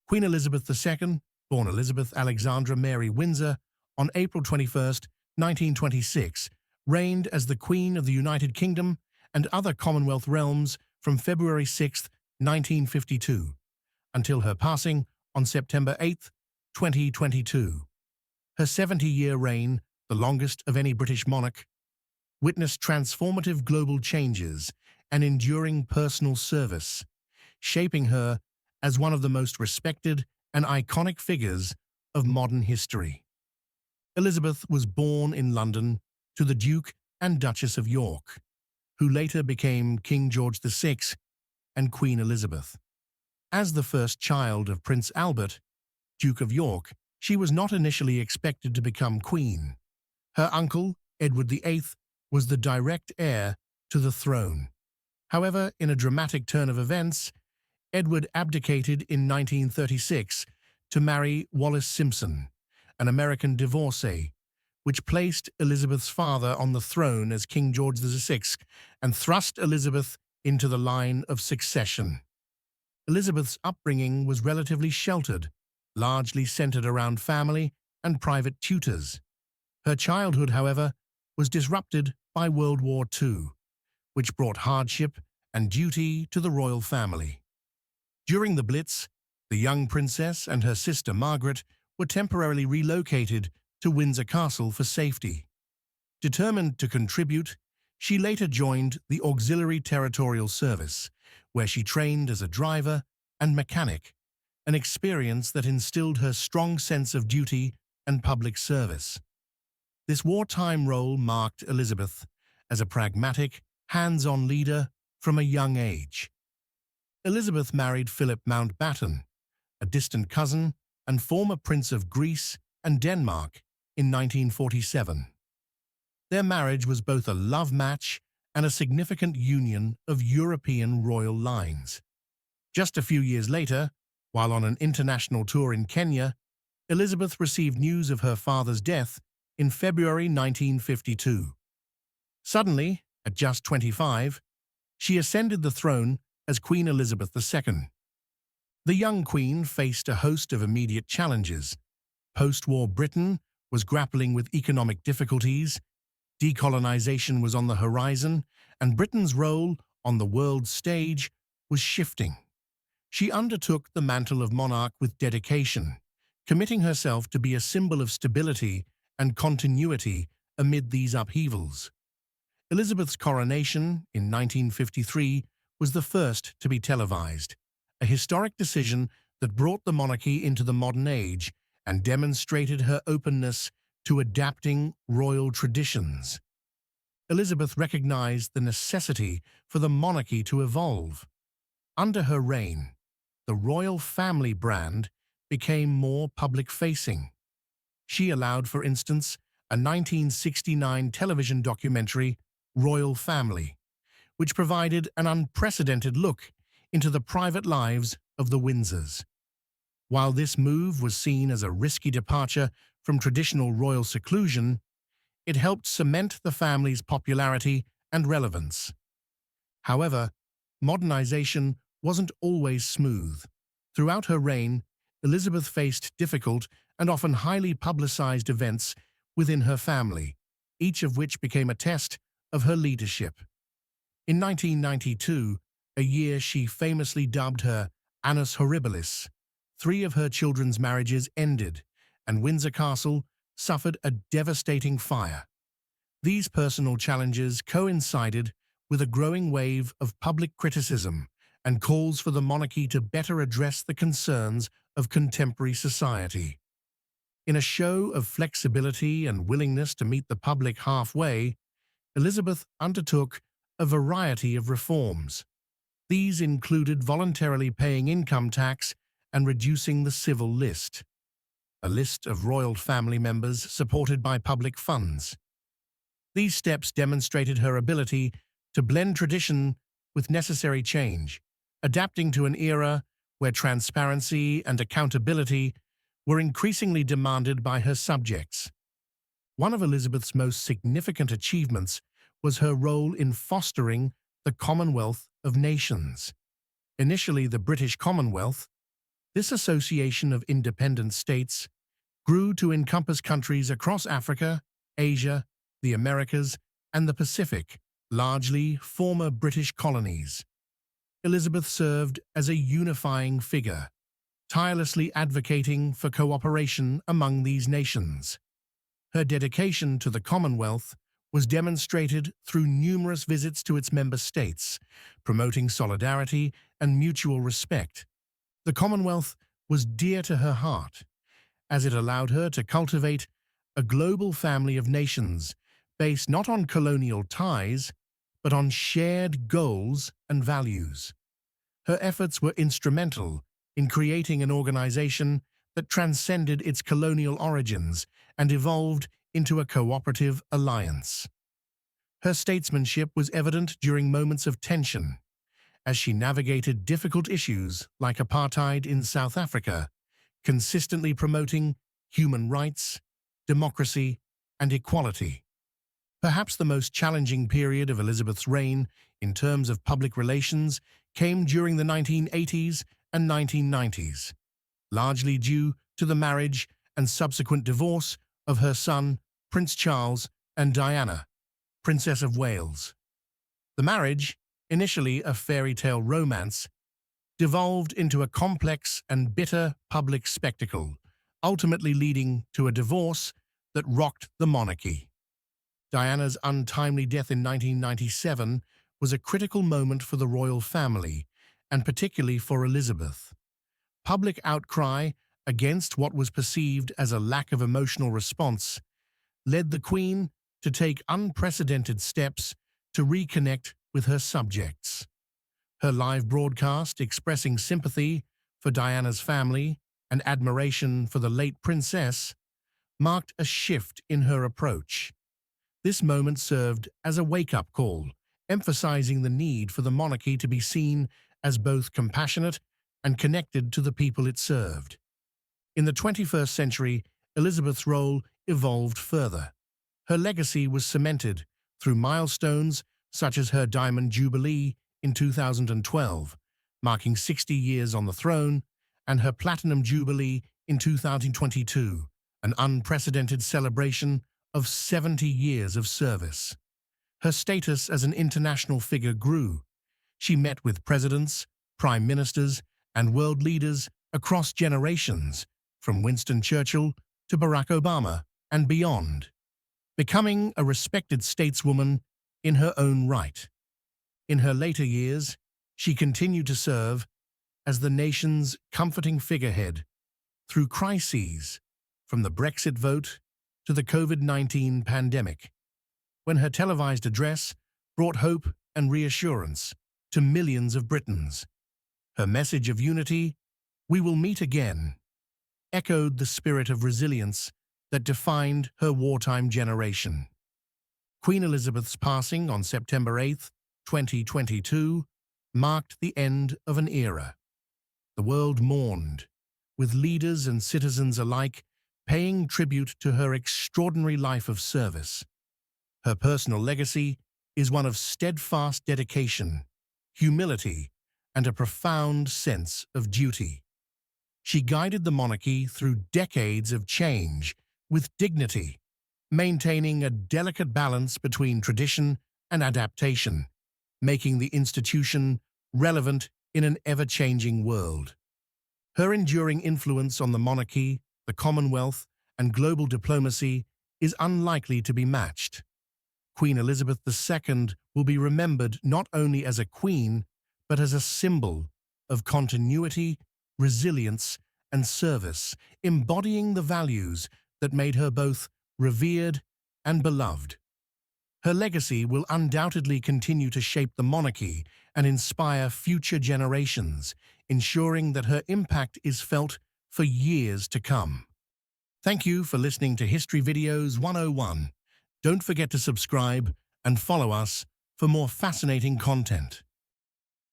Queen Elizabeth II, born Elizabeth Alexandra Mary Windsor, on April 21, 1926, reigned as the Queen of the United Kingdom and other Commonwealth realms from February 6, 1952, until her passing on September 8, 2022. Her 70-year reign, the longest of any British monarch, witnessed transformative global changes and enduring personal service, shaping her as one of the most respected and iconic figures of modern history. Elizabeth was born in London to the Duke and Duchess of York, who later became King George VI and Queen Elizabeth. As the first child of Prince Albert, Duke of York, she was not initially expected to become queen. Her uncle, Edward VIII, was the direct heir to the throne. However, in a dramatic turn of events, Edward abdicated in 1936 to marry Wallis Simpson, an American divorcee, which placed Elizabeth's father on the throne as King George VI and thrust Elizabeth into the line of succession. Elizabeth's upbringing was relatively sheltered, largely centered around family and private tutors. Her childhood, however, was disrupted by World War II, which brought hardship and duty to the royal family. During the Blitz, the young princess and her sister Margaret were temporarily relocated to Windsor Castle for safety. Determined to contribute, she later joined the Auxiliary Territorial Service, where she trained as a driver and mechanic, an experience that instilled her strong sense of duty and public service. This wartime role marked Elizabeth as a pragmatic, hands-on leader from a young age. Elizabeth married Philip Mountbatten, a distant cousin and former Prince of Greece and Denmark, in 1947. Their marriage was both a love match and a significant union of European royal lines. Just a few years later, while on an international tour in Kenya, Elizabeth received news of her father's death in February 1952. Suddenly, at just 25, she ascended the throne as Queen Elizabeth II. The young queen faced a host of immediate challenges. Post-war Britain was grappling with economic difficulties, decolonization was on the horizon, and Britain's role on the world stage was shifting. She undertook the mantle of monarch with dedication, committing herself to be a symbol of stability and continuity amid these upheavals. Elizabeth's coronation in 1953 was the first to be televised, a historic decision that brought the monarchy into the modern age and demonstrated her openness to adapting royal traditions. Elizabeth recognized the necessity for the monarchy to evolve. Under her reign, the royal family brand became more public-facing. She allowed, for instance, a 1969 television documentary, Royal Family, which provided an unprecedented look into the private lives of the Windsors. While this move was seen as a risky departure from traditional royal seclusion, it helped cement the family's popularity and relevance. However, modernization wasn't always smooth. Throughout her reign, Elizabeth faced difficult and often highly publicized events within her family, each of which became a test of her leadership. In 1992, a year she famously dubbed her Annus Horribilis, 3 of her children's marriages ended, and Windsor Castle suffered a devastating fire. These personal challenges coincided with a growing wave of public criticism and calls for the monarchy to better address the concerns of contemporary society. In a show of flexibility and willingness to meet the public halfway, Elizabeth undertook a variety of reforms. These included voluntarily paying income tax and reducing the civil list, a list of royal family members supported by public funds. These steps demonstrated her ability to blend tradition with necessary change, adapting to an era where transparency and accountability were increasingly demanded by her subjects. One of Elizabeth's most significant achievements was her role in fostering the Commonwealth of Nations. Initially the British Commonwealth, This association of independent states grew to encompass countries across Africa, Asia, the Americas, and the Pacific, largely former British colonies. Elizabeth served as a unifying figure, tirelessly advocating for cooperation among these nations. Her dedication to the Commonwealth was demonstrated through numerous visits to its member states, promoting solidarity and mutual respect. The Commonwealth was dear to her heart, as it allowed her to cultivate a global family of nations based not on colonial ties, but on shared goals and values. Her efforts were instrumental in creating an organization that transcended its colonial origins and evolved into a cooperative alliance. Her statesmanship was evident during moments of tension, as she navigated difficult issues like apartheid in South Africa, consistently promoting human rights, democracy, and equality. Perhaps the most challenging period of Elizabeth's reign in terms of public relations came during the 1980s and 1990s, largely due to the marriage and subsequent divorce of her son, Prince Charles, and Diana, Princess of Wales. The marriage, initially a fairy tale romance, devolved into a complex and bitter public spectacle, ultimately leading to a divorce that rocked the monarchy. Diana's untimely death in 1997 was a critical moment for the royal family, and particularly for Elizabeth. Public outcry against what was perceived as a lack of emotional response led the Queen to take unprecedented steps to reconnect with her subjects. Her live broadcast expressing sympathy for Diana's family and admiration for the late princess marked a shift in her approach. This moment served as a wake-up call, emphasizing the need for the monarchy to be seen as both compassionate and connected to the people it served. In the 21st century, Elizabeth's role evolved further. Her legacy was cemented through milestones such as her Diamond Jubilee in 2012, marking 60 years on the throne, and her Platinum Jubilee in 2022, an unprecedented celebration of 70 years of service. Her status as an international figure grew. She met with presidents, prime ministers, and world leaders across generations, from Winston Churchill to Barack Obama and beyond, becoming a respected stateswoman in her own right. In her later years, she continued to serve as the nation's comforting figurehead through crises, from the Brexit vote to the COVID-19 pandemic, when her televised address brought hope and reassurance to millions of Britons. Her message of unity, "We will meet again," echoed the spirit of resilience that defined her wartime generation. Queen Elizabeth's passing on September 8, 2022, marked the end of an era. The world mourned, with leaders and citizens alike paying tribute to her extraordinary life of service. Her personal legacy is one of steadfast dedication, humility, and a profound sense of duty. She guided the monarchy through decades of change with dignity, maintaining a delicate balance between tradition and adaptation, making the institution relevant in an ever-changing world. Her enduring influence on the monarchy, the Commonwealth, and global diplomacy is unlikely to be matched. Queen Elizabeth II will be remembered not only as a queen, but as a symbol of continuity, resilience, and service, embodying the values that made her both revered and beloved. Her legacy will undoubtedly continue to shape the monarchy and inspire future generations, ensuring that her impact is felt for years to come. Thank you for listening to History Videos 101. Don't forget to subscribe and follow us for more fascinating content.